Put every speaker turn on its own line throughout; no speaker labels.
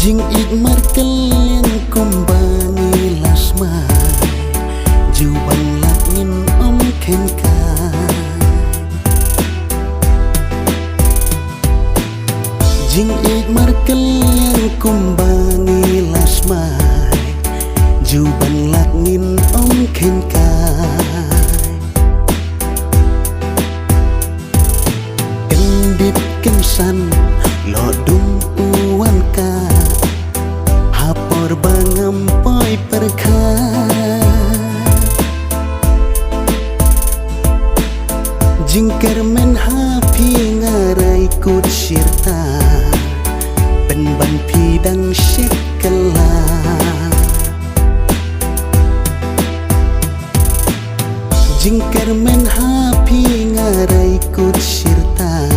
Jing ik markel yang kumbani lasma Juban lakin om kenka Jing ik markel yang kumbani lasma Juban lakin om kenka Kendip kensan lo dung uwan ka Hapor bangam poi perka Jingker men hapi ngarai kut sirta Penban pidang syekela Jingker men hapi ngarai kut sirta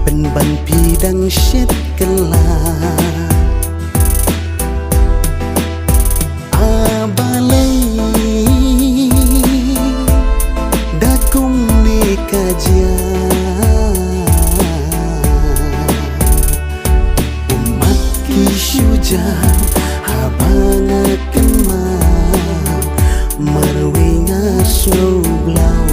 Penban pidang syekela Habana kema marwinga slow blau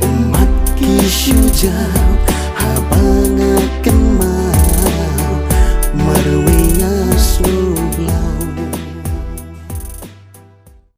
umat ki syuja